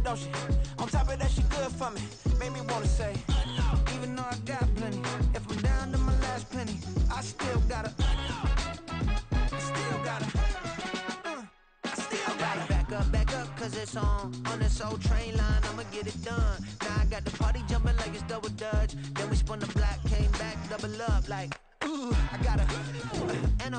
don't she? On top of that, she good for me. Made me wanna say, even though I got plenty, if I'm down to my last penny, I still gotta, back up, cause it's on this old train line, I'ma get it done. Now I got the party jumping like it's double dutch. Then we spun the block, came back, double up like, ooh, I got her, and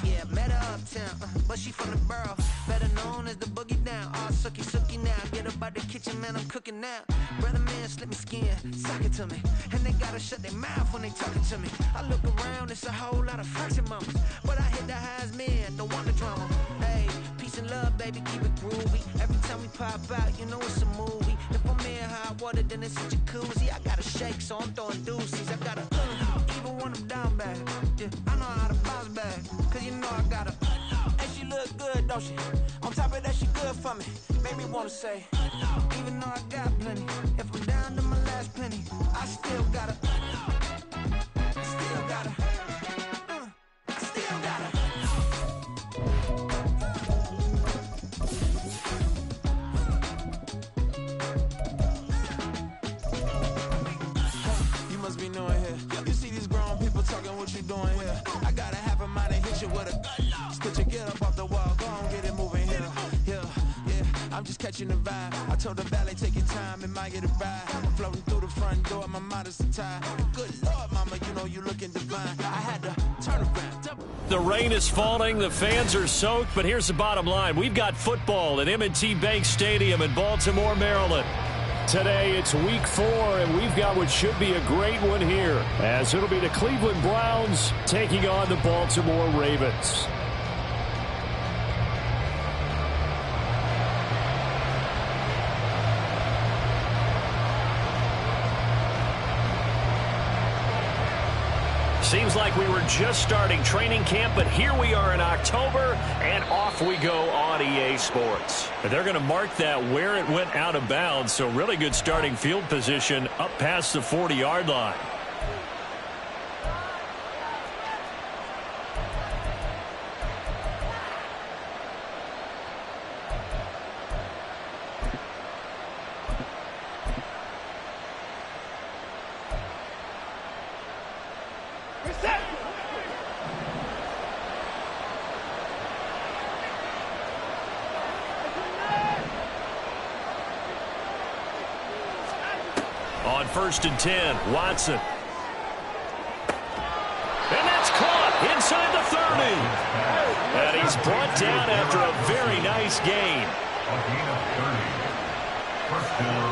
yeah, met her uptown, but she from the borough, better known as the boogie down. All sookie now, get up out the kitchen, man, I'm cooking now. Brother man, slip me skin, sock it to me, and they gotta shut their mouth when they talking to me. I look around, it's a whole lot of fraction mamas, but I hit the highs, man, don't want the drama. Hey, peace and love, baby, keep it groovy. Every time we pop out, you know it's a movie. If I'm in hot water, then it's a jacuzzi. I gotta shake, so I'm throwing deuces. I gotta even when I'm down bad. Yeah, I know how to bounce back, cause you know I gotta. And she look good, don't she? On top of that, she good for me. Made me wanna say, even though I got plenty, if I'm down to my last penny, I still gotta. What you doing here? I got a half a mind to hit you with a spit your get up off the wall, go on, get it moving here. Yeah, I'm just catching the vibe. I told the valet, take your time, it might get a ride. I'm floating through the front door, my mind is tied. Good Lord, mama, you know you looking divine. I had to turn around. The rain is falling, the fans are soaked, but here's the bottom line. We've got football at M&T Bank Stadium in Baltimore, Maryland. Today, it's week 4, and we've got what should be a great one here, as it'll be the Cleveland Browns taking on the Baltimore Ravens. Seems like we were just starting training camp, but here we are in October, and off we go on EA Sports. They're going to mark that where it went out of bounds, so really good starting field position up past the 40-yard line. On 1st and 10, Watson. And that's caught inside the 30. And he's brought down after a very nice gain. A gain of 30. First down,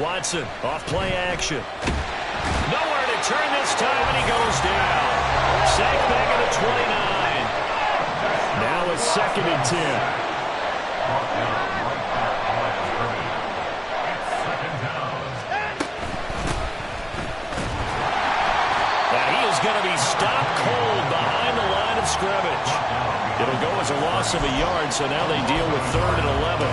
Watson off play action. Nowhere to turn this time, and he goes down. Sacked back at the 29. Now it's 2nd and 10. And he is going to be stopped cold behind the line of scrimmage. It'll go as a loss of a yard, so now they deal with 3rd and 11.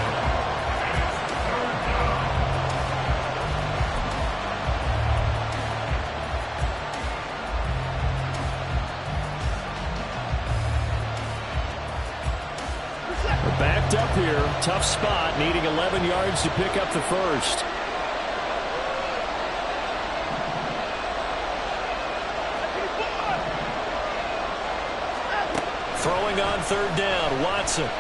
Backed up here, tough spot, needing 11 yards to pick up the first. Throwing on 3rd down, Watson.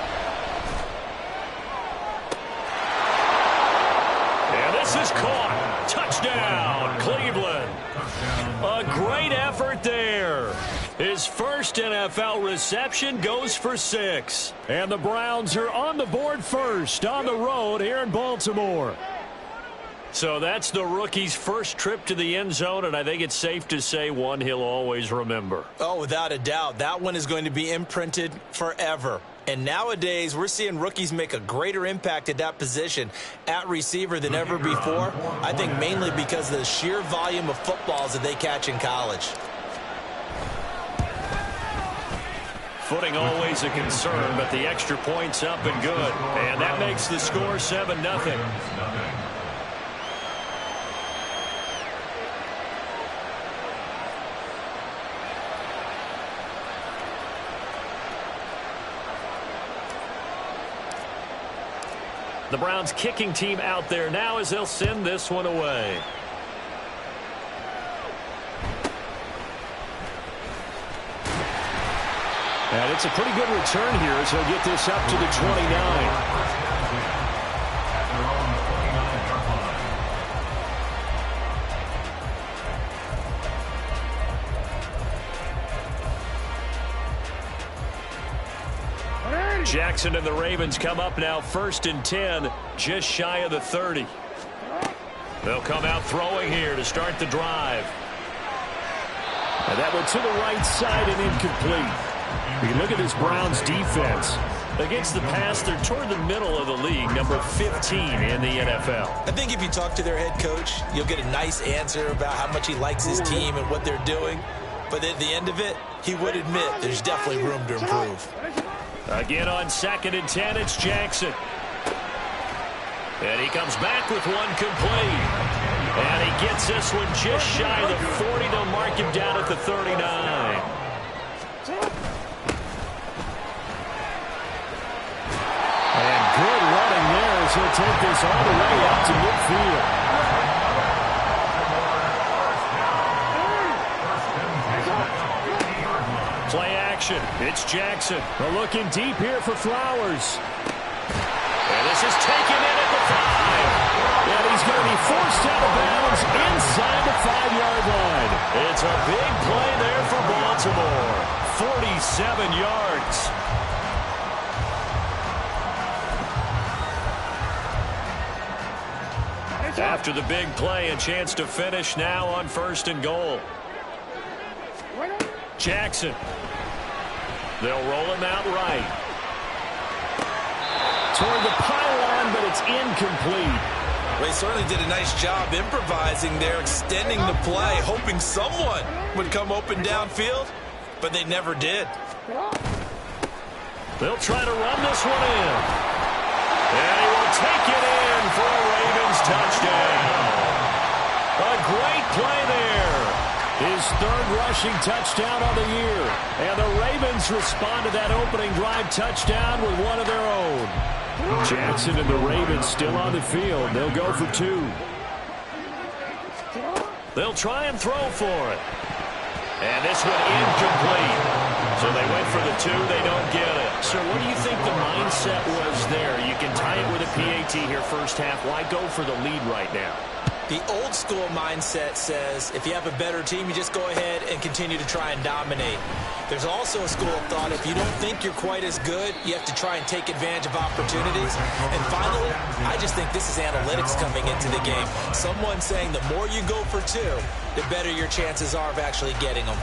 And this is caught. Touchdown, Cleveland. A great effort there. His first NFL reception goes for 6. And the Browns are on the board first on the road here in Baltimore. So that's the rookie's first trip to the end zone, and I think it's safe to say one he'll always remember. Oh, without a doubt. That one is going to be imprinted forever. And nowadays, we're seeing rookies make a greater impact at that position at receiver than ever before. I think mainly because of the sheer volume of footballs that they catch in college. Footing always a concern, but the extra point's up and good. And that makes the score 7-0. The Browns kicking team out there now as they'll send this one away. And it's a pretty good return here as he'll get this up to the 29. Jackson and the Ravens come up now 1st and 10, just shy of the 30. They'll come out throwing here to start the drive. And that went to the right side and incomplete. You can look at this Browns defense. Against the pass, they're toward the middle of the league, number 15 in the NFL. I think if you talk to their head coach, you'll get a nice answer about how much he likes his team and what they're doing. But at the end of it, he would admit there's definitely room to improve. Again on 2nd and 10, it's Jackson. And he comes back with one complete. And he gets this one just shy of the 40. They'll mark him down at the 39. And good running there as he'll take this all the way out to midfield. Play action. It's Jackson. They're looking deep here for Flowers. And this is taken in at the 5. And he's going to be forced out of bounds inside the 5-yard line. It's a big play there for Baltimore. 47 yards. After the big play, a chance to finish now on 1st and goal. Jackson. They'll roll him out right. Toward the pylon, but it's incomplete. Well, he certainly did a nice job improvising there, extending the play, hoping someone would come open downfield, but they never did. They'll try to run this one in. And he will take it in for a Ravens touchdown. A great play there. His 3rd rushing touchdown of the year. And the Ravens respond to that opening drive touchdown with one of their own. Jackson and the Ravens still on the field. They'll go for 2. They'll try and throw for it. And this one incomplete. So they went for the 2. They don't get it. So what do you think the mindset was there? You can tie it with a PAT here first half. Why go for the lead right now? The old school mindset says if you have a better team, you just go ahead and continue to try and dominate. There's also a school of thought, if you don't think you're quite as good, you have to try and take advantage of opportunities. And finally, I just think this is analytics coming into the game. Someone saying the more you go for 2, the better your chances are of actually getting them.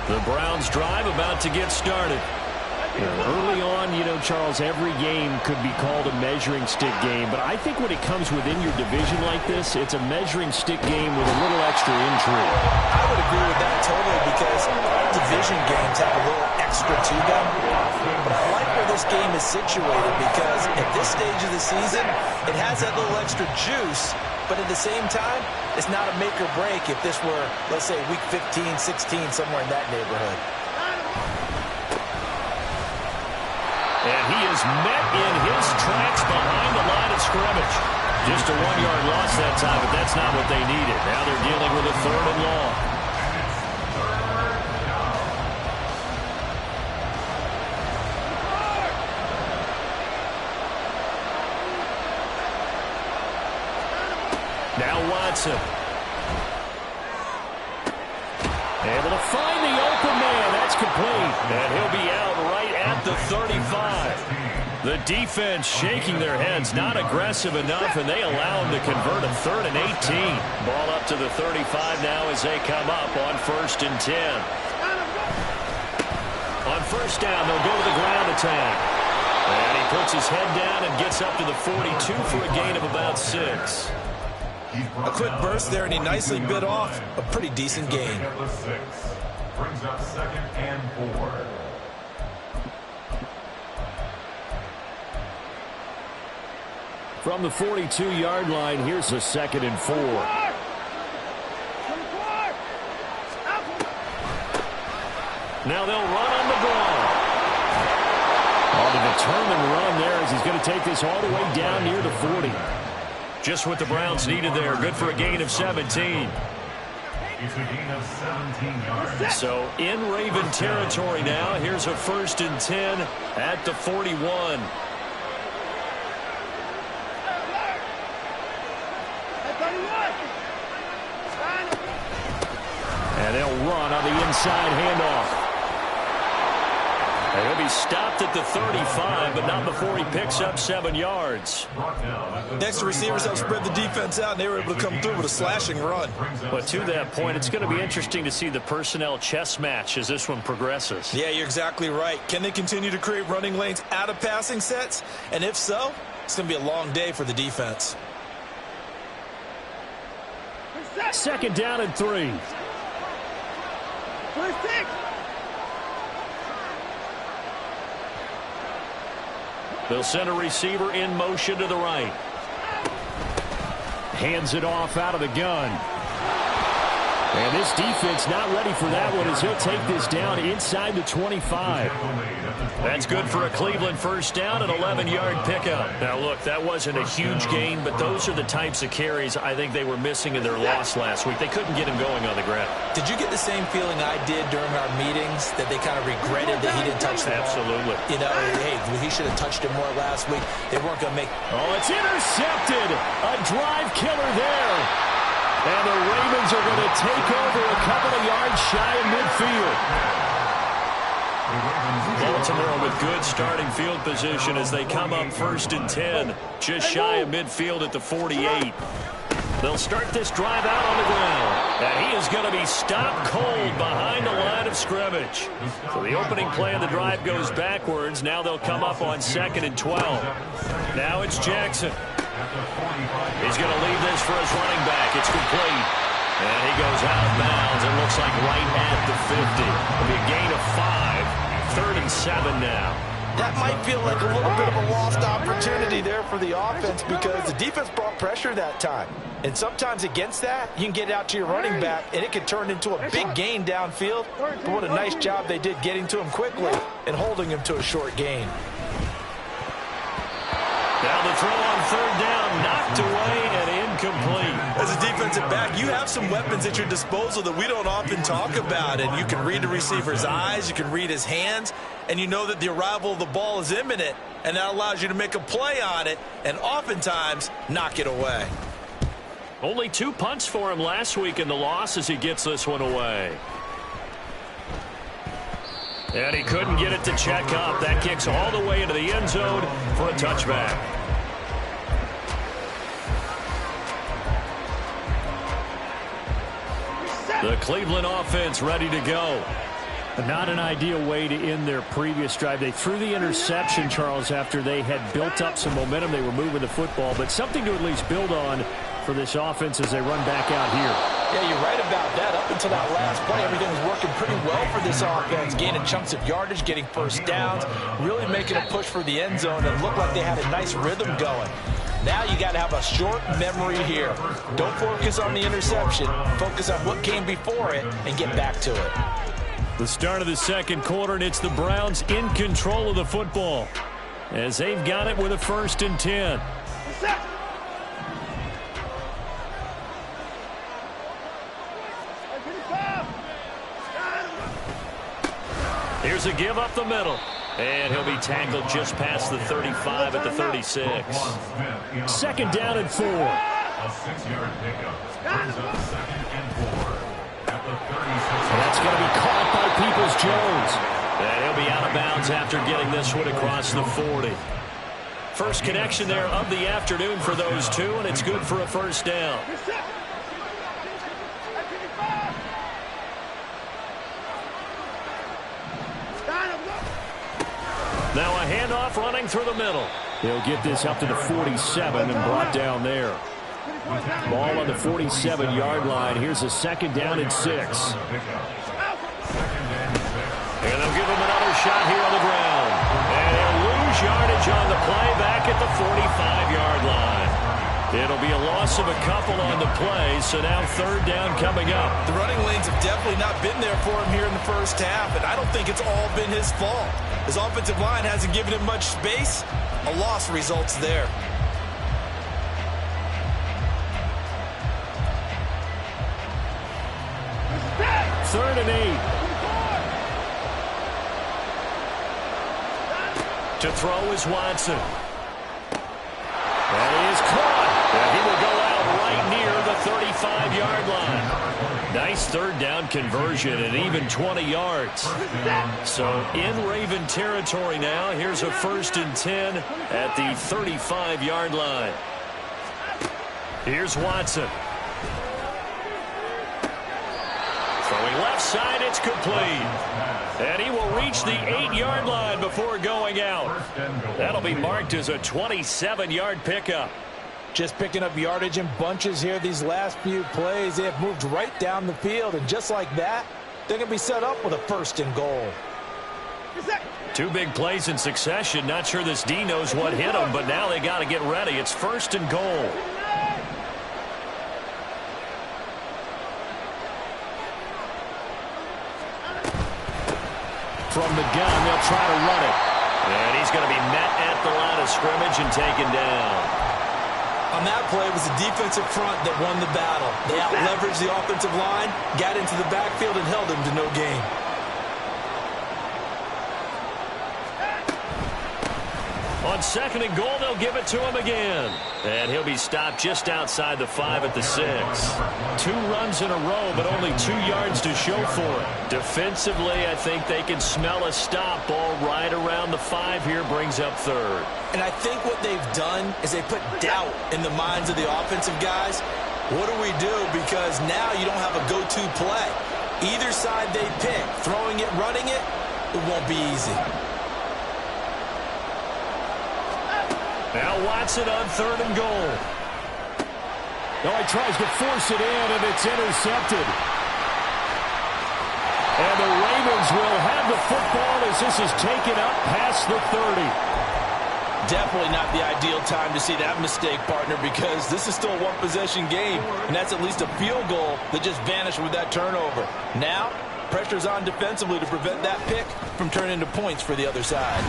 The Browns drive about to get started. Early on, you know, Charles, every game could be called a measuring stick game. But I think when it comes within your division like this, it's a measuring stick game with a little extra intrigue. I would agree with that totally because division games have a little extra to them. But I like where this game is situated because at this stage of the season, it has that little extra juice. But at the same time, it's not a make or break if this were, let's say, week 15, 16, somewhere in that neighborhood. And he is met in his tracks behind the line of scrimmage. Just a 1-yard loss that time, but that's not what they needed. Now they're dealing with a 3rd and long. Now Watson. Able to find the open man. That's complete. And he'll be out right at the 35. The defense shaking their heads, not aggressive enough, and they allow him to convert a 3rd and 18. Ball up to the 35 now as they come up on 1st and 10. On 1st down, they'll go to the ground attack. And he puts his head down and gets up to the 42 for a gain of about 6. A quick burst there, and he nicely bit off a pretty decent gain. Brings up 2nd and 4. From the 42-yard line, here's a 2nd and 4. Now they'll run on the ball. determined run there as he's going to take this all the way down near the 40. Just what the Browns needed there. Good for a gain of 17. It's a gain of 17 yards. So in Raven territory now. Here's a 1st and 10 at the 41. And they'll run on the inside handoff. And he'll be stopped at the 35, but not before he picks up 7 yards. Next, the receivers have spread the defense out, and they were able to come through with a slashing run. But to that point, it's going to be interesting to see the personnel chess match as this one progresses. Yeah, you're exactly right. Can they continue to create running lanes out of passing sets? And if so, it's going to be a long day for the defense. 2nd down and 3. They'll send a receiver in motion to the right. Hands it off out of the gun. And this defense not ready for that one as he'll take this down inside the 25. That's good for a Cleveland 1st down, an 11-yard pickup. Now, look, that wasn't a huge gain, but those are the types of carries I think they were missing in their loss last week. They couldn't get him going on the ground. Did you get the same feeling I did during our meetings, that they kind of regretted that he didn't touch the ball? Absolutely. You know, hey, he should have touched it more last week. They weren't going to make... Oh, it's intercepted. A drive killer there. And the Ravens are going to take over a couple of yards shy of midfield. Baltimore with good starting field position as they come up 1st and 10. Just shy of midfield at the 48. They'll start this drive out on the ground. And he is going to be stopped cold behind the line of scrimmage. So the opening play of the drive goes backwards. Now they'll come up on 2nd and 12. Now it's Jackson. He's going to leave this for his running back. It's complete. And he goes out of bounds. It looks like right at the 50. It'll be a gain of 5. 3rd and 7 now. That might feel like a little bit of a lost opportunity there for the offense because the defense brought pressure that time. And sometimes against that, you can get it out to your running back, and it can turn into a big gain downfield. But what a nice job they did getting to him quickly and holding him to a short gain. Now the throw on 3rd down, knocked away and incomplete. As a defensive back, you have some weapons at your disposal that we don't often talk about. And you can read the receiver's eyes, you can read his hands, and you know that the arrival of the ball is imminent. And that allows you to make a play on it and oftentimes knock it away. Only 2 punts for him last week in the loss as he gets this one away. And he couldn't get it to check up. That kicks all the way into the end zone for a touchback. The Cleveland offense ready to go. Not an ideal way to end their previous drive. They threw the interception, Charles, after they had built up some momentum. They were moving the football, but something to at least build on for this offense as they run back out here. Yeah, you're right about that. Up until that last play, everything was working pretty well for this offense. Gaining chunks of yardage, getting 1st downs, really making a push for the end zone, and looked like they had a nice rhythm going. Now you got to have a short memory here. Don't focus on the interception. Focus on what came before it and get back to it. The start of the 2nd quarter, and it's the Browns in control of the football as they've got it with a 1st and 10. Here's a give up the middle. And he'll be tackled just past the 35 at the 36. 2nd down and 4. A 6-yard pickup brings up 2nd and 4 at the 36. That's going to be caught by Peoples-Jones. And he'll be out of bounds after getting this one across the 40. First connection there of the afternoon for those two, and it's good for a 1st down. Now a handoff running through the middle. They'll get this up to the 47 and brought down there. Ball on the 47-yard line. Here's a 2nd down and 6. And they'll give him another shot here on the ground. And they'll lose yardage on the play back at the 45-yard line. It'll be a loss of a couple on the play, so now third down coming up. The running lanes have definitely not been there for him here in the first half, and I don't think it's all been his fault. His offensive line hasn't given him much space. A loss results there. Third and 8. To throw is Watson. And he is caught. And he will go out right near the 35-yard line. Nice third down conversion and even 20 yards. So in Raven territory now. Here's a 1st and 10 at the 35-yard line. Here's Watson. Throwing left side, it's complete. And he will reach the 8-yard line before going out. That'll be marked as a 27-yard pickup. Just picking up yardage in bunches here these last few plays. They have moved right down the field, and just like that, they're going to be set up with a 1st and goal. 2 big plays in succession. Not sure this D knows what hit him, but now they got to get ready. It's 1st and goal. From the gun, they'll try to run it. And he's going to be met at the line of scrimmage and taken down. On that play, it was the defensive front that won the battle. They out-leveraged the offensive line, got into the backfield, and held him to no gain. On 2nd and goal, they'll give it to him again. And he'll be stopped just outside the 5 at the 6. 2 runs in a row, but only 2 yards to show for it. Defensively, I think they can smell a stop. Ball right around the 5 here, brings up 3rd. And I think what they've done is they put doubt in the minds of the offensive guys. What do we do? Because now you don't have a go-to play. Either side they pick, throwing it, running it, it won't be easy. Now Watson on 3rd and goal. Now he tries to force it in, and it's intercepted. And the Ravens will have the football as this is taken up past the 30. Definitely not the ideal time to see that mistake, partner, because this is still a one-possession game, and that's at least a field goal that just vanished with that turnover. Now, pressure's on defensively to prevent that pick from turning into points for the other side.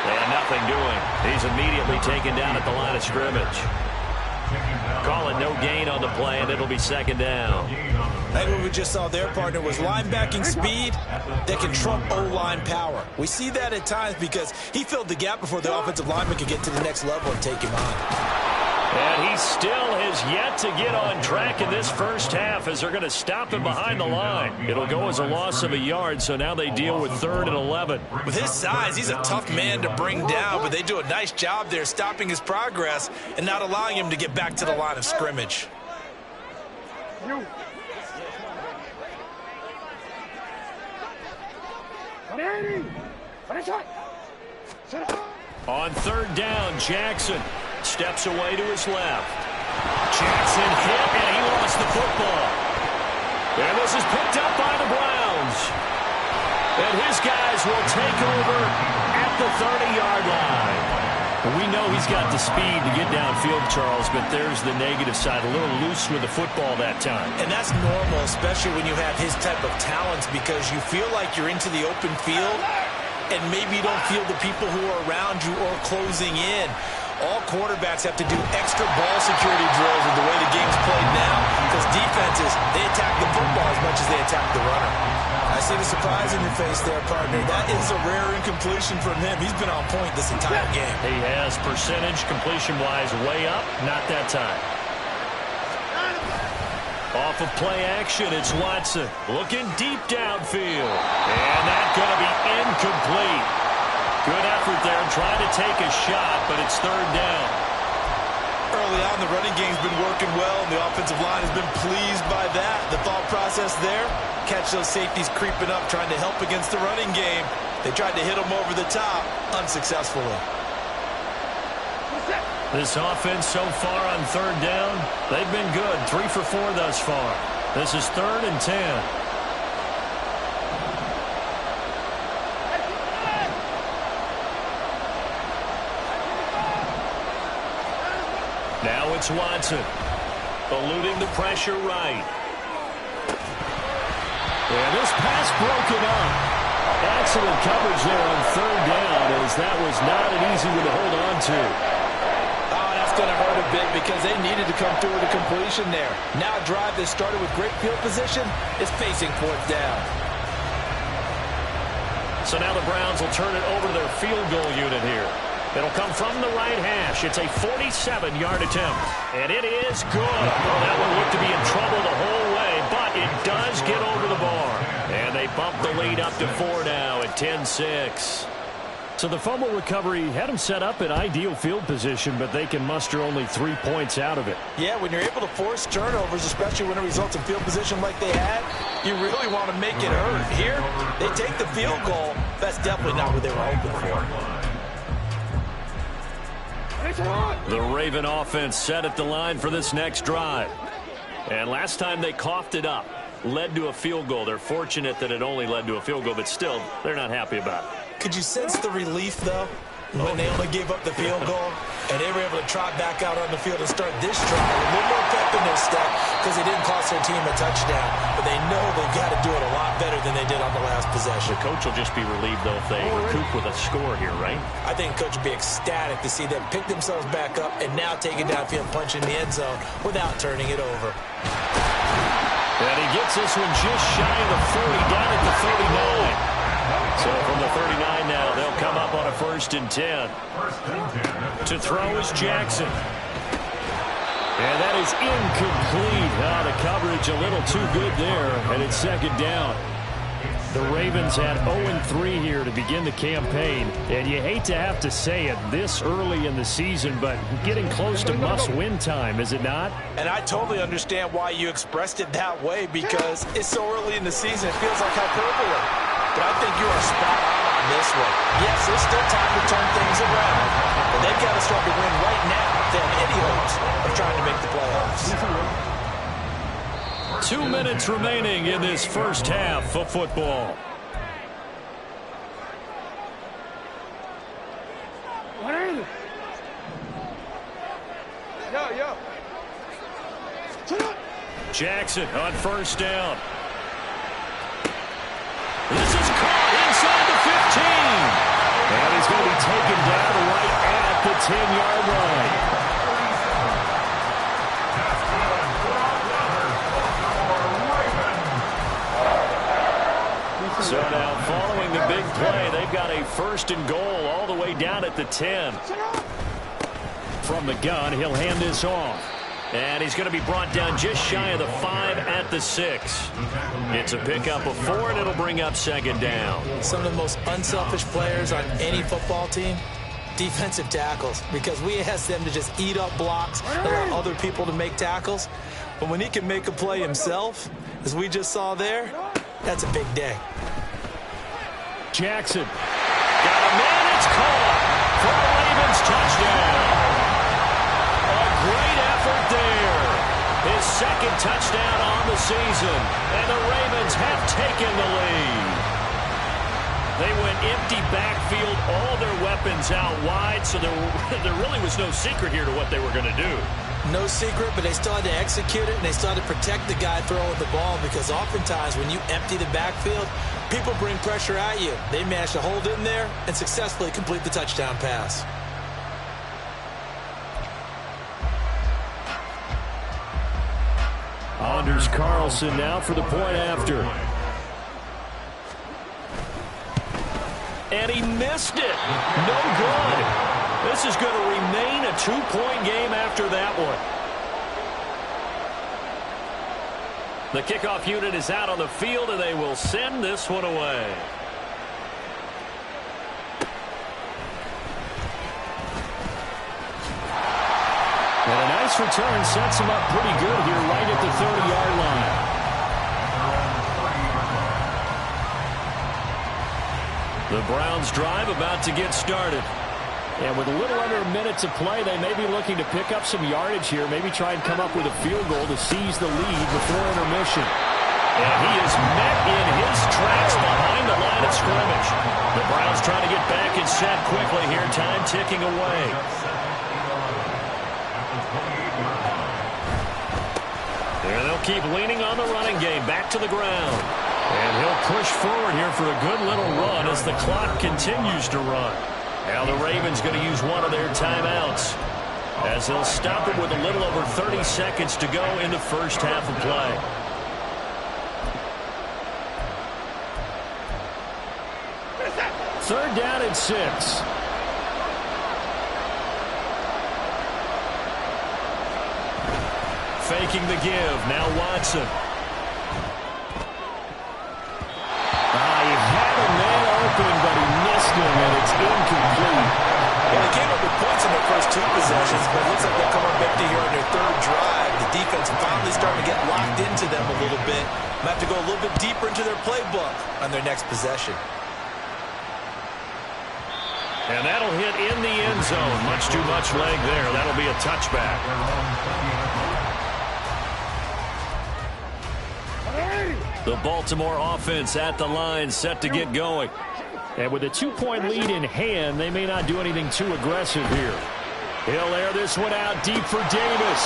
And nothing doing. He's immediately taken down at the line of scrimmage. Call it no gain on the play, and it'll be 2nd down. I think what we just saw there, partner, was linebacking speed that can trump O-line power. We see that at times because he filled the gap before the offensive lineman could get to the next level and take him on. And he still has yet to get on track in this first half as they're going to stop him behind the line. It'll go as a loss of a yard, so now they deal with 3rd and 11. With his size, he's a tough man to bring down, but they do a nice job there stopping his progress and not allowing him to get back to the line of scrimmage. On 3rd down, Jackson steps away to his left. Jackson hit, and he lost the football. And this is picked up by the Browns. And his guys will take over at the 30-yard line. We know he's got the speed to get downfield, Charles, but there's the negative side. A little loose with the football that time. And that's normal, especially when you have his type of talents, because you feel like you're into the open field, and maybe you don't feel the people who are around you or closing in. All quarterbacks have to do extra ball security drills with the way the game's played now, because defenses, they attack the football as much as they attack the runner. I see the surprise in your face there, partner. That is a rare incompletion from him. He's been on point this entire game. He has percentage completion-wise way up, not that time. Off of play action, it's Watson looking deep downfield. And that's going to be incomplete. Good effort there, trying to take a shot, but it's 3rd down. Early on, the running game's been working well, and the offensive line has been pleased by that. The thought process there, catch those safeties creeping up, trying to help against the running game. They tried to hit them over the top, unsuccessfully. This offense so far on 3rd down, they've been good. 3 for 4 thus far. This is 3rd and 10. it's Watson. Eluding the pressure right. And this pass broken up. Excellent coverage there on third down, as that was not an easy one to hold on to. Oh, that's going to hurt a bit because they needed to come through with a completion there. Now a drive that started with great field position is facing fourth down. So now the Browns will turn it over to their field goal unit here. It'll come from the right hash. It's a 47-yard attempt. And it is good. Well, that one looked to be in trouble the whole way, but it does get over the bar. And they bump the lead up to 4 now at 10-6. So the fumble recovery had them set up in ideal field position, but they can muster only 3 points out of it. Yeah, when you're able to force turnovers, especially when it results in field position like they had, you really want to make it hurt. Here, they take the field goal. That's definitely not what they were hoping for. The Raven offense set at the line for this next drive. And last time they coughed it up, led to a field goal. They're fortunate that it only led to a field goal, but still, they're not happy about it. Could you sense the relief, though, when they only gave up the field goal and they were able to trot back out on the field and start this drive with a little more pep in their step because they didn't cost their team a touchdown, but they know they've got to do it a lot better than they did on the last possession. The coach will just be relieved, though, if they recoup with a score here, right? I think the coach would be ecstatic to see them pick themselves back up and now take it downfield, punch in the end zone without turning it over. And he gets this one just shy of the 40, down at the 39. So from the 39 now, they'll come up on a 1st and 10. To throw is Jackson. And that is incomplete. The coverage a little too good there, and it's 2nd down. The Ravens had 0-3 here to begin the campaign, and you hate to have to say it this early in the season, but getting close to must-win time, is it not? And I totally understand why you expressed it that way, because it's so early in the season, it feels like hyperbole. But I think you are spot on this one. Yes, there's still time to turn things around, but they've got to start to win right now if they have any hopes of trying to make the playoffs. 2 minutes remaining in this first half of football. Jackson on 1st down. This is caught inside the 15. And he's going to be taken down right at the 10-yard line. So now following the big play, they've got a 1st and goal all the way down at the 10. From the gun, he'll hand this off. And he's going to be brought down just shy of the 5 at the 6. It's a pickup of 4, and it'll bring up 2nd down. Some of the most unselfish players on any football team, defensive tackles, because we ask them to just eat up blocks, allow other people to make tackles. But when he can make a play himself, as we just saw there, that's a big day. Jackson. Got a man, it's caught for the Ravens touchdown. Great effort there. His 2nd touchdown on the season. And the Ravens have taken the lead. They went empty backfield, all their weapons out wide, so there really was no secret here to what they were going to do. No secret, but they still had to execute it, and they still had to protect the guy throwing the ball, because oftentimes when you empty the backfield, people bring pressure at you. They managed to hold in there and successfully complete the touchdown pass. Anders Carlson now for the point after. And he missed it. No good. This is going to remain a 2-point game after that one. The kickoff unit is out on the field, and they will send this one away. And a nice return sets him up pretty good here right at the 30-yard line. The Browns drive about to get started. And with a little under a minute to play, they may be looking to pick up some yardage here, maybe try and come up with a field goal to seize the lead before intermission. And he is met in his tracks behind the line of scrimmage. The Browns trying to get back and set quickly here, time ticking away. And they'll keep leaning on the running game. Back to the ground. And he'll push forward here for a good little run as the clock continues to run. Now the Ravens going to use one of their timeouts, as they'll stop it with a little over 30 seconds to go in the first half of play. Third down and 6. Faking the give. Now Watson. He had a man open, but he missed him, and it's incomplete. Well, they came up with points in their first 2 possessions, but it looks like they'll come up empty here on their third drive. The defense finally starting to get locked into them a little bit. Might have to go a little bit deeper into their playbook on their next possession. And that'll hit in the end zone. Much too much leg there. That'll be a touchback. The Baltimore offense at the line, set to get going. And with a 2-point lead in hand, they may not do anything too aggressive here. He'll air this one out deep for Davis.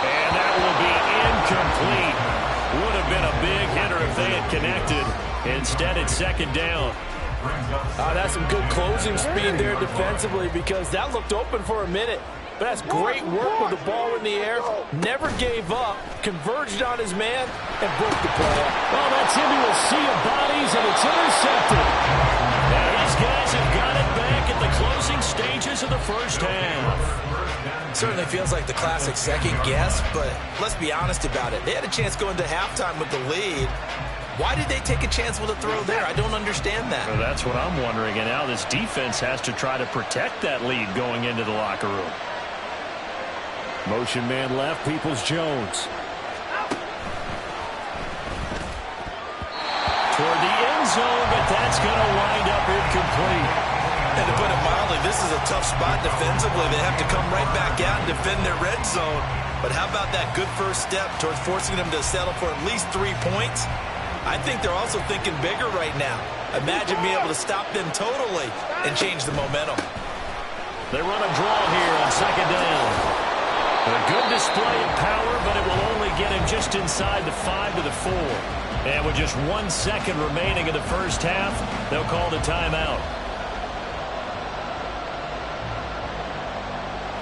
And that will be incomplete. Would have been a big hitter if they had connected. Instead, it's second down. That's some good closing speed there defensively, because that looked open for a minute. But that's great work with the ball in the air. Never gave up, converged on his man, and broke the play. Well, that's into a sea of bodies, and it's intercepted. And these guys have got it back at the closing stages of the first half. Certainly feels like the classic second guess, but let's be honest about it. They had a chance going to halftime with the lead. Why did they take a chance with a throw there? I don't understand that. Well, that's what I'm wondering. And now this defense has to try to protect that lead going into the locker room. Motion man left, Peoples-Jones. Toward the end zone, but that's going to wind up incomplete. And to put it mildly, this is a tough spot defensively. They have to come right back out and defend their red zone. But how about that good first step towards forcing them to settle for at least 3 points? I think they're also thinking bigger right now. Imagine being able to stop them totally and change the momentum. They run a draw here on second down. A good display of power, but it will only get him just inside the 5 to the 4. And with just 1 second remaining in the first half, they'll call the timeout.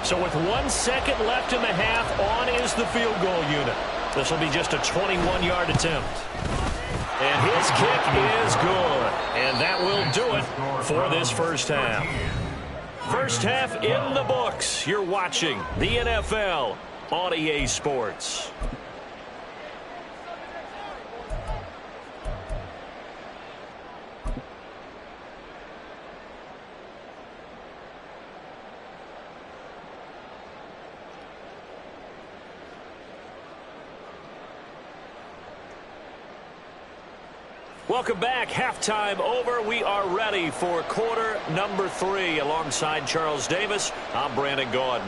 So with 1 second left in the half, on is the field goal unit. This will be just a 21-yard attempt. And his kick is good. And that will do it for this first half. First half in the books. You're watching the NFL on EA Sports. Welcome back. Halftime over. We are ready for quarter number 3. Alongside Charles Davis, I'm Brandon Gordon.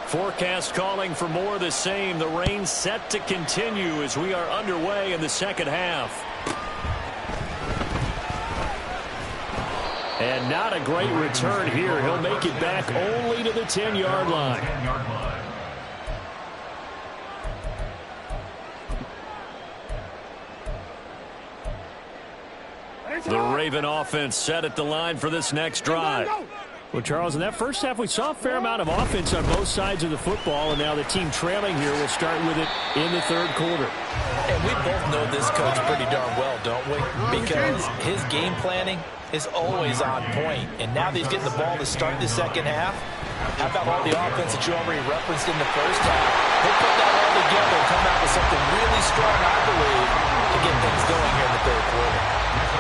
Forecast calling for more of the same. The rain set to continue as we are underway in the second half. And not a great return here. He'll make it back only to the 10-yard line. The Raven offense set at the line for this next drive. Well, Charles, in that first half, we saw a fair amount of offense on both sides of the football, and now the team trailing here will start with it in the third quarter. And we both know this coach pretty darn well, don't we? Because his game planning is always on point. And now that he's getting the ball to start the second half, how about all the offense that you already referenced in the first half? He'll put that all together and come out with something really strong, I believe, to get things going here in the third quarter.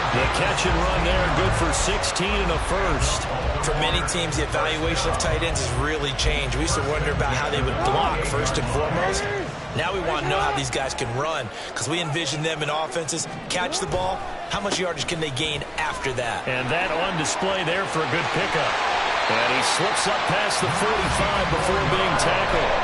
The catch and run there, good for 16 and a first. For many teams, the evaluation of tight ends has really changed. We used to wonder about how they would block first and foremost. Now we want to know how these guys can run, because we envision them in offenses, catch the ball, how much yardage can they gain after that? And that on display there for a good pickup. And he slips up past the 45 before being tackled.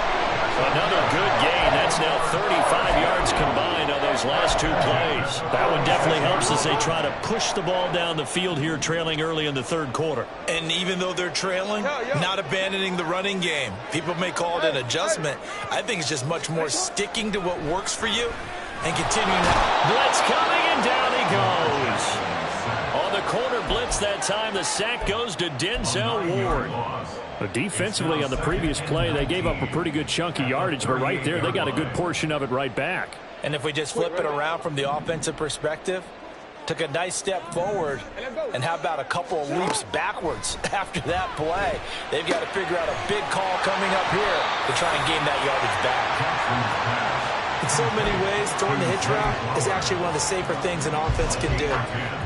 Another good gain. That's now 35 yards combined on those last 2 plays. That one definitely helps as they try to push the ball down the field here, trailing early in the third quarter. And even though they're trailing, not abandoning the running game. People may call it an adjustment. I think it's just much more sticking to what works for you and continuing that. Blitz coming, and down he goes. On the corner blitz that time, the sack goes to Denzel Ward. But defensively on the previous play, they gave up a pretty good chunk of yardage, but right there, they got a good portion of it right back. And if we just flip it around from the offensive perspective, took a nice step forward, and how about a couple of leaps backwards after that play? They've got to figure out a big call coming up here to try and gain that yardage back. In so many ways, throwing the hitch route is actually one of the safer things an offense can do.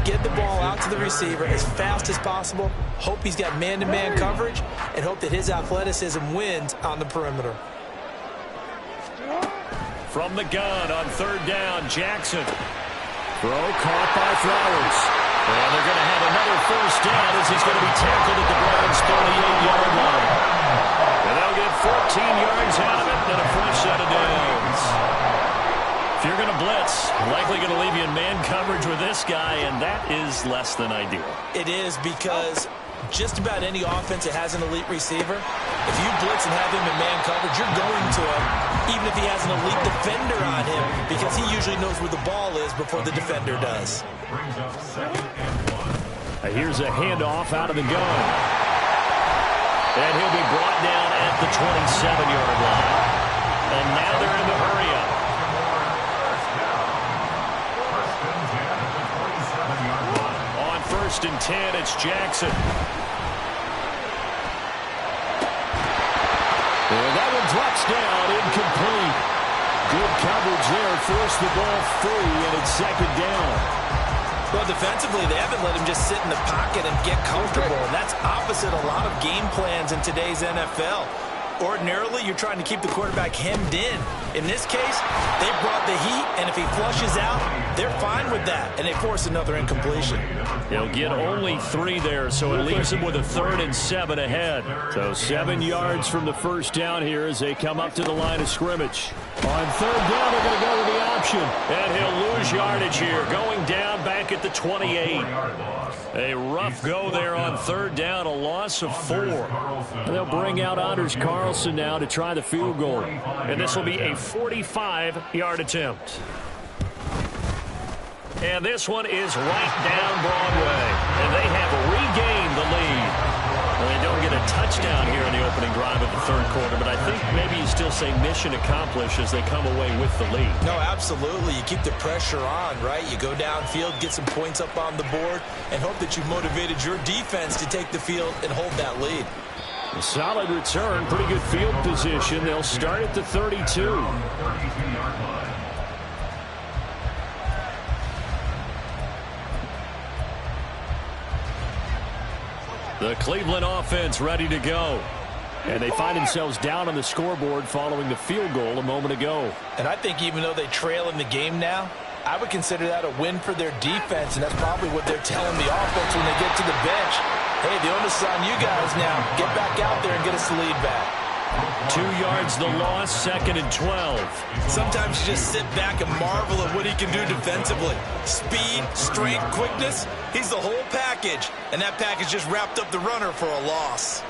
Get the ball out to the receiver as fast as possible, hope he's got man-to-man coverage, and hope that his athleticism wins on the perimeter. From the gun on third down, Jackson. Throw caught by Flowers. And they're going to have another first down as he's going to be tackled at the Browns' 38-yard line. And they'll get 14 yards out of it and a fresh set of downs. If you're going to blitz, likely going to leave you in man coverage with this guy, and that is less than ideal. It is, because just about any offense that has an elite receiver, if you blitz and have him in man coverage, you're going to him, even if he has an elite defender on him, because he usually knows where the ball is before the defender does. Here's a handoff out of the gun. And he'll be brought down at the 27-yard line. And now they're in the hurry-up. On 1st and 10, it's Jackson. And that one drops down, incomplete. Good coverage there, forced the ball free, and it's 2nd down. Well, defensively, they haven't let him just sit in the pocket and get comfortable, and that's opposite a lot of game plans in today's NFL. Ordinarily, you're trying to keep the quarterback hemmed in. In this case, they brought the heat, and if he flushes out, they're fine with that, and they force another incompletion. He'll get only 3 there, so it leaves him with a 3rd and 7 ahead. So 7 yards from the first down here as they come up to the line of scrimmage. On 3rd down, they're going to go with the option. And he'll lose yardage here, going down back at the 28. A rough go there on 3rd down, a loss of 4. And they'll bring out Anders Carlson now to try the field goal. And this will be a 45-yard attempt. And this one is right down Broadway. And they have regained the lead. Well, they don't get a touchdown here in the opening drive of the 3rd quarter, but I think maybe you still say mission accomplished as they come away with the lead. No, absolutely. You keep the pressure on, right? You go downfield, get some points up on the board, and hope that you've motivated your defense to take the field and hold that lead. A solid return, pretty good field position. They'll start at the 32. The Cleveland offense ready to go. And they find themselves down on the scoreboard following the field goal a moment ago. And I think even though they trail in the game now, I would consider that a win for their defense, and that's probably what they're telling the offense when they get to the bench. Hey, the onus is on you guys now. Get back out there and get us the lead back. 2 yards the loss, 2nd and 12. Sometimes you just sit back and marvel at what he can do defensively. Speed, strength, quickness, he's the whole package. And that package just wrapped up the runner for a loss.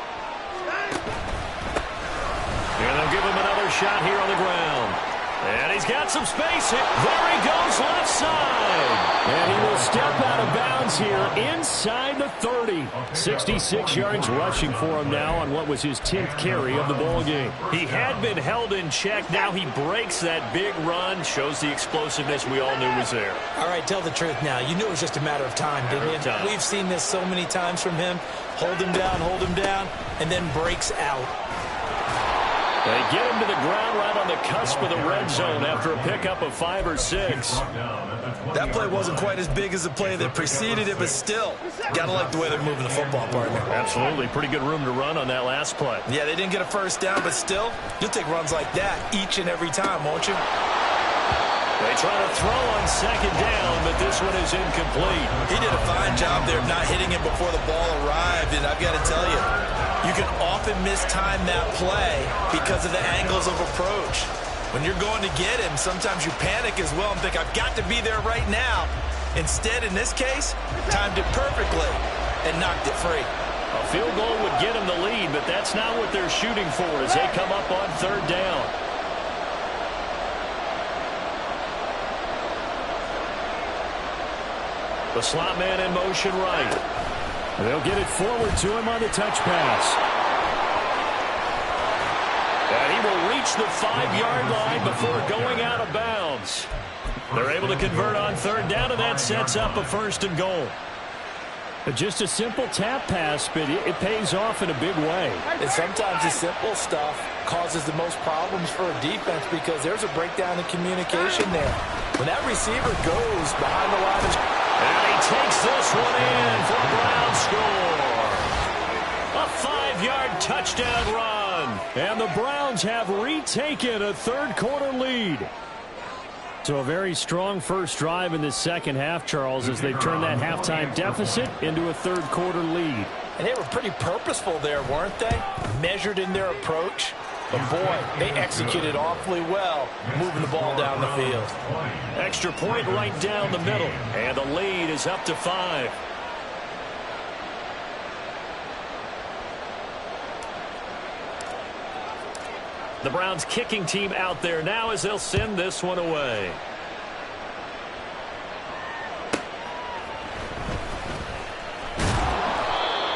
And they'll give him another shot here on the ground. And he's got some space here. There he goes, left side. And he will step out of bounds here inside the 30. 66 yards rushing for him now on what was his 10th carry of the ball game. He had been held in check. Now he breaks that big run. Shows the explosiveness we all knew was there. All right, tell the truth now. You knew it was just a matter of time, didn't you? We've seen this so many times from him. Hold him down, and then breaks out. They get him to the ground right on the cusp of the red zone after a pickup of 5 or 6. That play wasn't quite as big as the play that preceded it, but still, gotta like the way they're moving the football, partner. Absolutely. Pretty good room to run on that last play. Yeah, they didn't get a first down, but still, you'll take runs like that each and every time, won't you? They try to throw on 2nd down, but this one is incomplete. He did a fine job there of not hitting it before the ball arrived, and I've got to tell you, you can often mistime that play because of the angles of approach. When you're going to get him, sometimes you panic as well and think, I've got to be there right now. Instead, in this case, timed it perfectly and knocked it free. A field goal would get them the lead, but that's not what they're shooting for as they come up on third down. The slot man in motion right. They'll get it forward to him on the touch pass. And he will reach the 5-yard line before going out of bounds. They're able to convert on third down, and that sets up a 1st and goal. Just a simple tap pass, but it pays off in a big way. And sometimes the simple stuff causes the most problems for a defense because there's a breakdown in communication there. When that receiver goes behind the line of... And he takes this one in for a Brown score. A 5-yard touchdown run. And the Browns have retaken a third-quarter lead. So a very strong first drive in the second half, Charles, as they've turned that halftime deficit into a third-quarter lead. And they were pretty purposeful there, weren't they? Measured in their approach. But, boy, they executed awfully well, moving the ball down the field. Extra point right down the middle. And the lead is up to 5. The Browns kicking team out there now as they'll send this one away.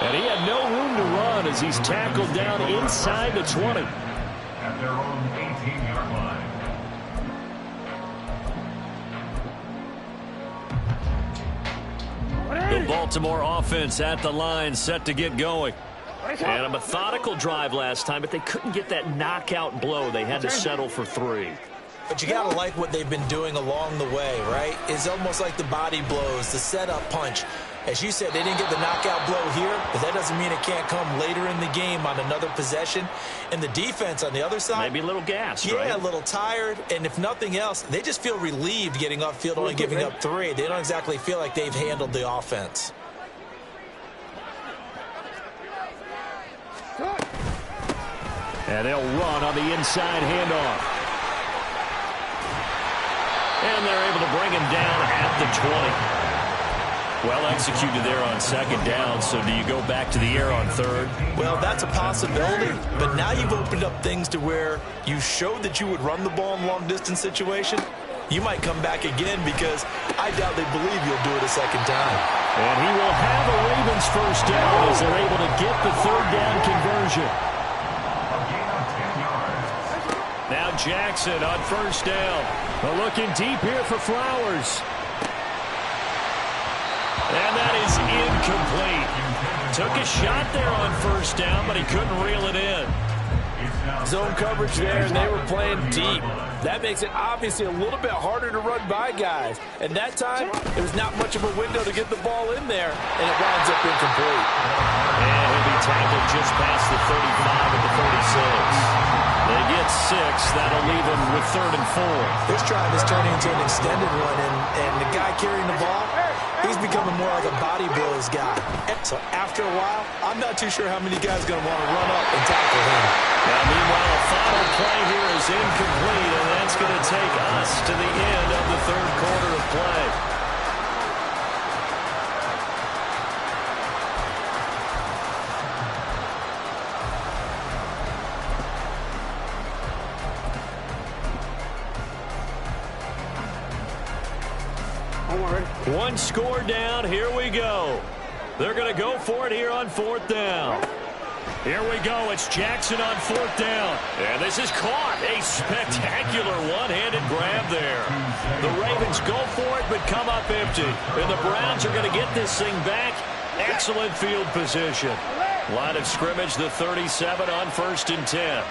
And he had no room to run as he's tackled down inside the 20. At their own 18-yard line. The Baltimore offense at the line, set to get going. And a methodical drive last time, but they couldn't get that knockout blow. They had to settle for 3. But you got to like what they've been doing along the way, right? It's almost like the body blows, the setup punch. As you said, they didn't get the knockout blow here, but that doesn't mean it can't come later in the game on another possession. And the defense on the other side, maybe a little gassed, yeah, right? a little tired. And if nothing else, they just feel relieved getting upfield, only giving up 3. They don't exactly feel like they've handled the offense. And they'll run on the inside handoff. And they're able to bring him down at the 20. Well executed there on second down, so do you go back to the air on third? Well, that's a possibility, but now you've opened up things to where you showed that you would run the ball in long-distance situation. You might come back again because I doubt they believe you'll do it a second time. And he will have a Ravens first down as they're able to get the third down conversion. Now Jackson on first down. But looking deep here for Flowers. And that is incomplete. Took a shot there on first down, but he couldn't reel it in. Zone coverage there, and they were playing deep. That makes it obviously a little bit harder to run by guys. And that time, it was not much of a window to get the ball in there, and it winds up incomplete. And he'll be tackled just past the 35 at the 36. They get 6. That'll leave them with 3rd and 4. This drive is turning into an extended one, and the guy carrying the ball, he's becoming more like a body blows guy. So after a while, I'm not too sure how many guys are going to want to run up and tackle him. Now, meanwhile, a final play here is incomplete, and that's going to take us to the end of the third quarter of play. One score down. Here we go. They're going to go for it here on 4th down. Here we go. It's Jackson on 4th down. And this is caught. A spectacular one-handed grab there. The Ravens go for it but come up empty. And the Browns are going to get this thing back. Excellent field position. Line of scrimmage, the 37 on 1st and 10.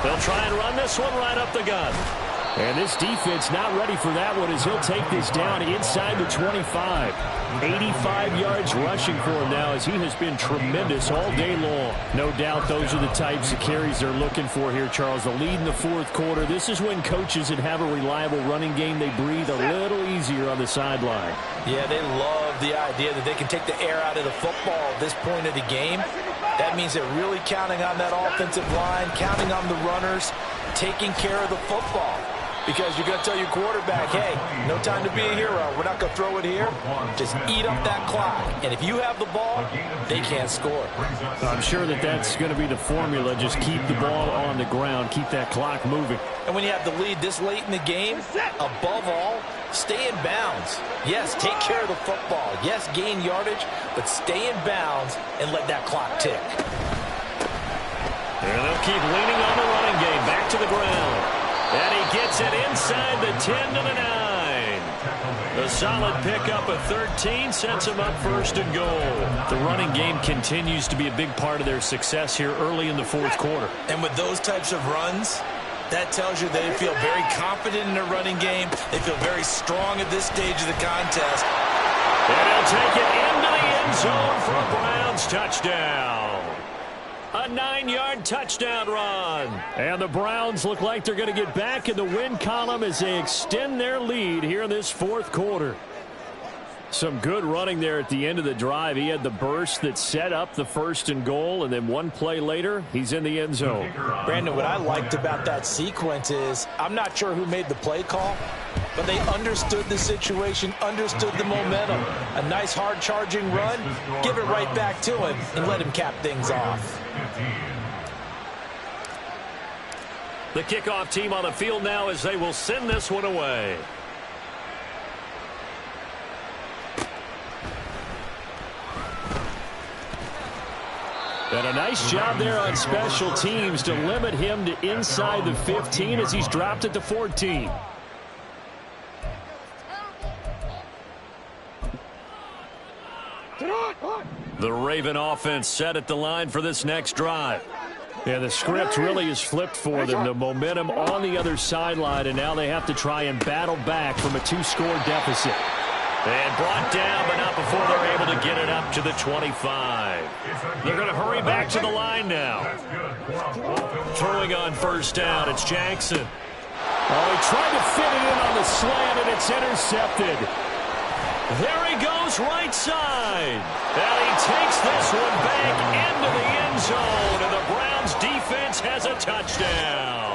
They'll try and run this one right up the gun. And this defense not ready for that one as he'll take this down inside the 25. 85 yards rushing for him now as he has been tremendous all day long. No doubt those are the types of carries they're looking for here, Charles. The lead in the 4th quarter. This is when coaches that have a reliable running game, they breathe a little easier on the sideline. Yeah, they love the idea that they can take the air out of the football at this point of the game. That means they're really counting on that offensive line, counting on the runners, taking care of the football. Because you're going to tell your quarterback, hey, no time to be a hero. We're not going to throw it here. Just eat up that clock. And if you have the ball, they can't score. I'm sure that that's going to be the formula. Just keep the ball on the ground. Keep that clock moving. And when you have the lead this late in the game, above all, stay in bounds. Yes, take care of the football. Yes, gain yardage, but stay in bounds and let that clock tick. And they'll keep leaning on the running game. Back to the ground. And he gets it inside the 10 to the 9. A solid pickup of 13 sets him up first and goal. The running game continues to be a big part of their success here early in the fourth quarter. And with those types of runs, that tells you they feel very confident in their running game. They feel very strong at this stage of the contest. And he'll take it into the end zone for a Browns touchdown. A 9-yard touchdown run. And the Browns look like they're going to get back in the win column as they extend their lead here in this fourth quarter. Some good running there at the end of the drive. He had the burst that set up the first and goal, and then one play later, he's in the end zone. Brandon, what I liked about that sequence is I'm not sure who made the play call, but they understood the situation, understood the momentum. A nice hard charging run, give it right back to him, and let him cap things off. The kickoff team on the field now as they will send this one away. And a nice job there on special teams to limit him to inside the 15 as he's dropped at the 14. The Raven offense set at the line for this next drive. And the script really is flipped for them. The momentum on the other sideline, and now they have to try and battle back from a 2-score deficit. And brought down, but not before they're able to get it up to the 25. They're going to hurry back to the line now. Throwing on first down, it's Jackson. Oh, he tried to fit it in on the slant, and it's intercepted. There he goes, right side. And he takes this one back into the end zone, and the Browns defense has a touchdown.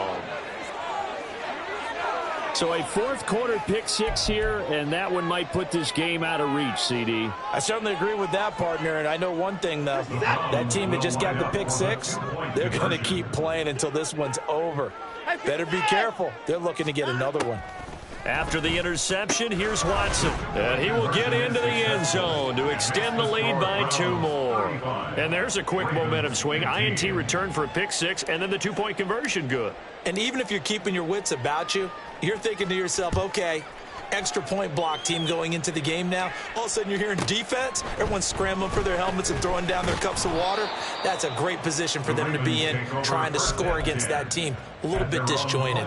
So a fourth quarter pick six here, and that one might put this game out of reach, CD. I certainly agree with that, partner, and I know one thing, though. That team that just got the pick six, they're going to keep playing until this one's over. Better be careful. They're looking to get another one. After the interception, here's Watson. And he will get into the end zone to extend the lead by 2 more. And there's a quick momentum swing. INT return for a pick six, and then the 2-point conversion good. And even if you're keeping your wits about you, you're thinking to yourself, okay, extra point block team going into the game now. All of a sudden you're hearing defense. Everyone's scrambling for their helmets and throwing down their cups of water. That's a great position for them to be in, trying to score against that team. A little bit disjointed.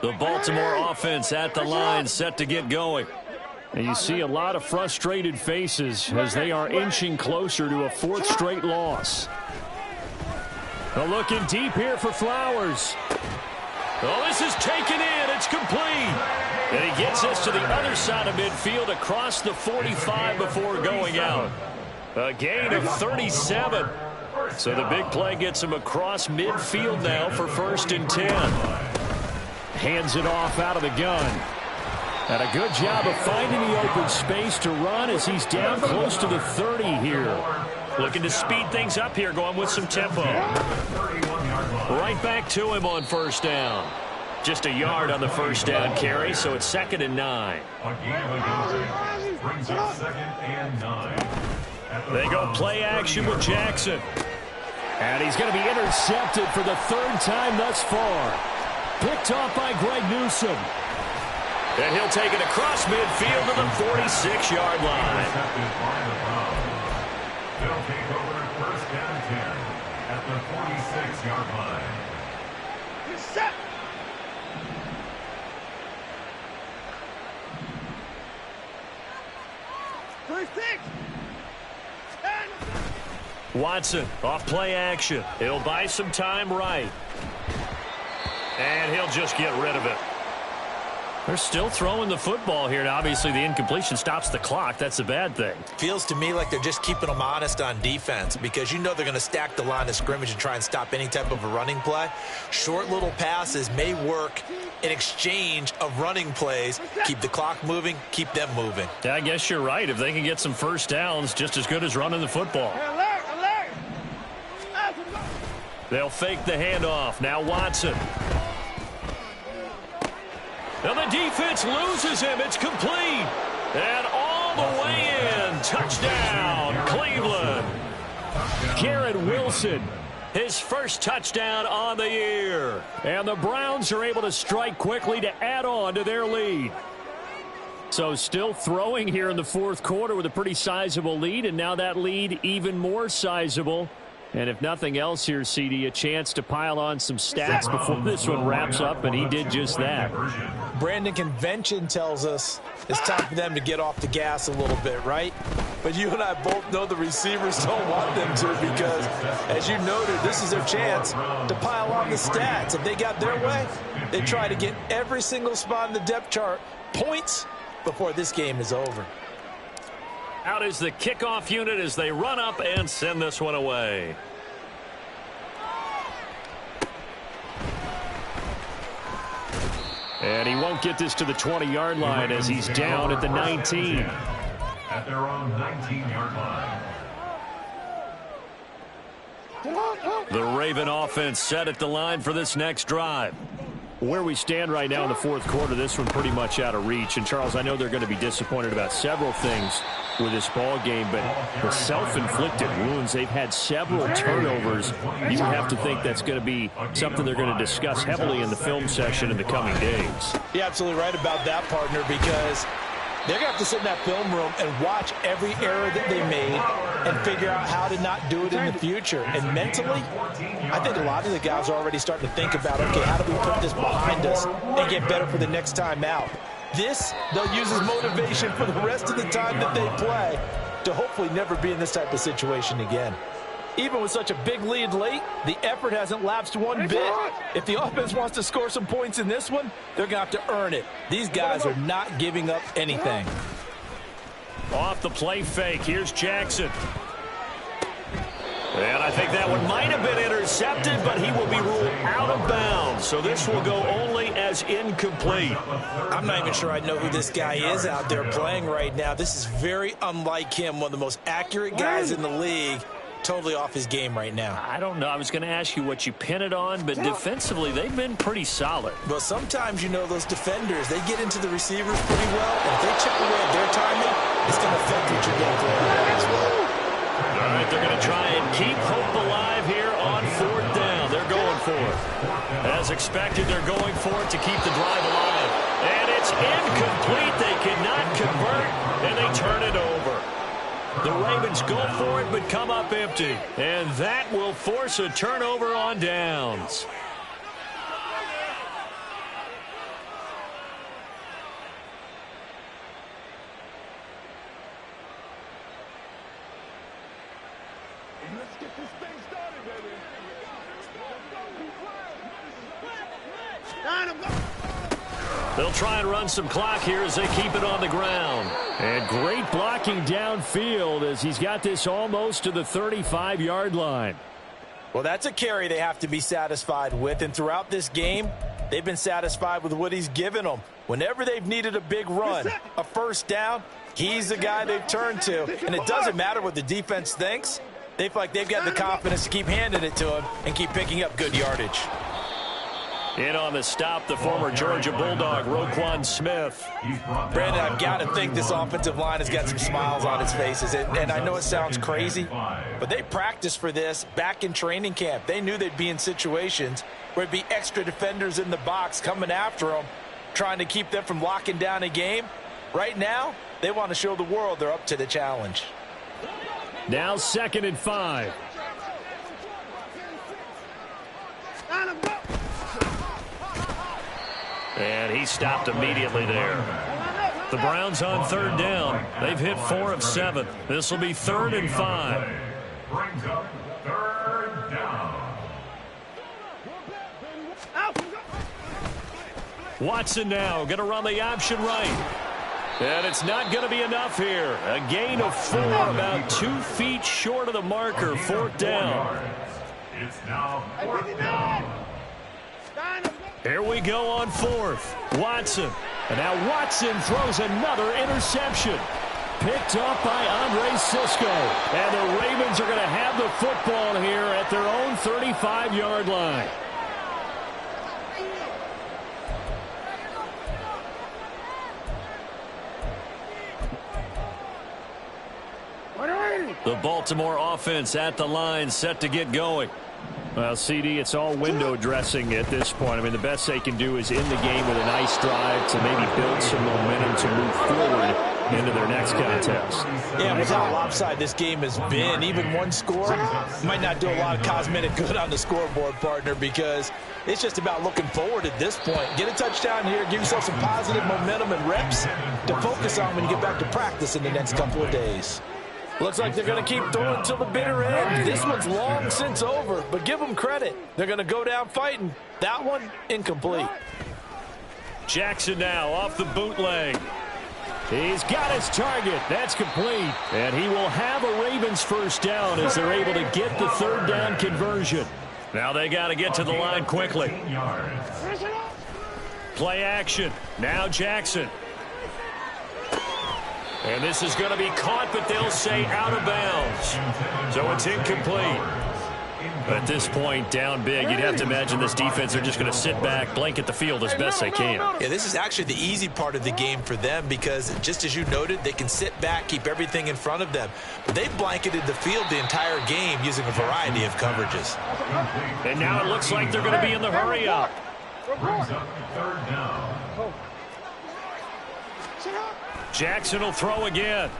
The Baltimore offense at the line, set to get going. And you see a lot of frustrated faces as they are inching closer to a 4th straight loss. They're looking deep here for Flowers. Oh, this is taken in. It's complete. And he gets this to the other side of midfield across the 45 before going out. A gain of 37. So the big play gets him across midfield now for 1st and 10. Hands it off out of the gun. And a good job of finding the open space to run as he's down close to the 30 here. Looking to speed things up here, going with some tempo. Right back to him on 1st down. Just a yard on the 1st down carry, so it's 2nd and 9. They go play action with Jackson. And he's going to be intercepted for the 3rd time thus far. Picked off by Greg Newsome. And he'll take it across midfield to the 46-yard line. They'll take over 1st down 10 at the 46-yard line. Set. Watson off play action. He'll buy some time right. And he'll just get rid of it. They're still throwing the football here. Now, obviously, the incompletion stops the clock. That's a bad thing. Feels to me like they're just keeping them honest on defense because you know they're going to stack the line of scrimmage and try and stop any type of a running play. Short little passes may work in exchange of running plays. Keep the clock moving, keep them moving. Yeah, I guess you're right. If they can get some first downs, just as good as running the football. They'll fake the handoff. Now Watson. Now the defense loses him. It's complete. And all the way in. Touchdown, Cleveland. Garrett Wilson, his first touchdown on the year. And the Browns are able to strike quickly to add on to their lead. So still throwing here in the fourth quarter with a pretty sizable lead. And now that lead even more sizable. And if nothing else here, CD, a chance to pile on some stats before this one wraps up, and he did just that. Brandon, convention tells us it's time for them to get off the gas a little bit, right? But you and I both know the receivers don't want them to because, as you noted, this is their chance to pile on the stats. If they got their way, they try to get every single spot in the depth chart points before this game is over. Out is the kickoff unit as they run up and send this one away. And he won't get this to the 20-yard line as he's down at the 19. At their own 19-yard line. The Raven offense set at the line for this next drive. Where we stand right now in the fourth quarter, this one pretty much out of reach. And, Charles, I know they're going to be disappointed about several things with this ball game, but the self-inflicted wounds, they've had several turnovers. You would have to think that's going to be something they're going to discuss heavily in the film session in the coming days. You're absolutely right about that, partner, because they're going to have to sit in that film room and watch every error that they made and figure out how to not do it in the future. And mentally, I think a lot of the guys are already starting to think about, okay, how do we put this behind us and get better for the next time out? This, they'll use as motivation for the rest of the time that they play to hopefully never be in this type of situation again. Even with such a big lead late, the effort hasn't lapsed one bit. If the offense wants to score some points in this one, they're going to have to earn it. These guys are not giving up anything. Off the play fake, here's Jackson. And I think that one might have been intercepted, but he will be ruled out of bounds. So this will go only as incomplete. I'm not even sure I know who this guy is out there playing right now. This is very unlike him, one of the most accurate guys in the league. Totally off his game right now. I don't know. I was going to ask you what you pin it on, but defensively, they've been pretty solid. But sometimes, you know, those defenders, they get into the receivers pretty well, and if they chip away at their timing, it's going to affect what you're going to as well. All right, they're going to try and keep hope alive here on fourth down. They're going for it. As expected, they're going for it to keep the drive alive. And it's incomplete. They cannot convert, and they turn it over. The Ravens go for it, but come up empty. And that will force a turnover on downs. Let's get this thing started, baby. They'll try and run some clock here as they keep it on the ground. And great blocking downfield as he's got this almost to the 35-yard line. Well, that's a carry they have to be satisfied with. And throughout this game, they've been satisfied with what he's given them. Whenever they've needed a big run, a first down, he's the guy they've turned to. And it doesn't matter what the defense thinks. They feel like they've got the confidence to keep handing it to him and keep picking up good yardage. In on the stop, the former Georgia Bulldog, Roquan Smith. Brandon, I've got to think this offensive line has got some smiles on its faces. And I know it sounds crazy, but they practiced for this back in training camp. They knew they'd be in situations where it'd be extra defenders in the box coming after them, trying to keep them from locking down a game. Right now, they want to show the world they're up to the challenge. Now 2nd and 5. And he stopped immediately there. The Browns on 3rd down. They've hit 4 of 7. This will be 3rd and 5. Brings up 3rd down. Watson now going to run the option right. And it's not going to be enough here. A gain of 4, about 2 feet short of the marker. 4th down. It's now 4th down. Here we go on 4th. Watson. And now Watson throws another interception. Picked up by Andre Cisco. And the Ravens are going to have the football here at their own 35-yard line. The Baltimore offense at the line, set to get going. Well, CD, it's all window dressing at this point. I mean, the best they can do is end the game with a nice drive to maybe build some momentum to move forward into their next contest. Yeah, with how lopsided this game has been, even one score might not do a lot of cosmetic good on the scoreboard, partner, because it's just about looking forward at this point. Get a touchdown here, give yourself some positive momentum and reps to focus on when you get back to practice in the next couple of days. Looks like they're going to keep throwing till the bitter end. This one's long since over, but give them credit. They're going to go down fighting. That one, incomplete. Jackson now off the bootleg. He's got his target. That's complete. And he will have a Ravens first down as they're able to get the 3rd down conversion. Now they got to get to the line quickly. Play action. Now Jackson. And this is going to be caught, but they'll say out of bounds. So it's incomplete. At this point, down big, you'd have to imagine this defense are just going to sit back, blanket the field as best they can. Yeah, this is actually the easy part of the game for them because, just as you noted, they can sit back, keep everything in front of them. But they've blanketed the field the entire game using a variety of coverages. And now it looks like they're going to be in the hurry-up. Brings up 3rd down. Jackson will throw again.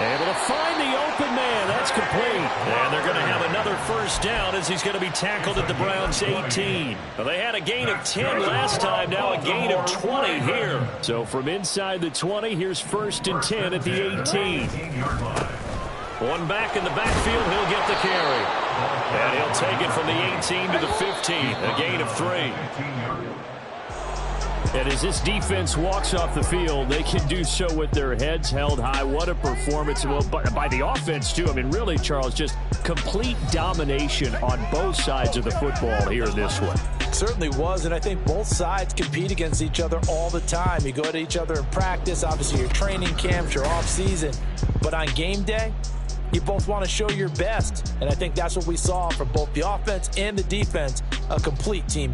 Able to find the open man. That's complete. And they're going to have another first down as he's going to be tackled at the Browns' 18. Well, they had a gain of 10 last time. Now a gain of 20 here. So from inside the 20, here's 1st and 10 at the 18. One back in the backfield. He'll get the carry. And he'll take it from the 18 to the 15. A gain of 3. And as this defense walks off the field, they can do so with their heads held high. What a performance. Well, by the offense, too. I mean, really, Charles, just complete domination on both sides of the football here in this one. Certainly was, and I think both sides compete against each other all the time. You go at each other in practice, obviously your training camps, your off-season. But on game day, you both want to show your best. And I think that's what we saw from both the offense and the defense, a complete team.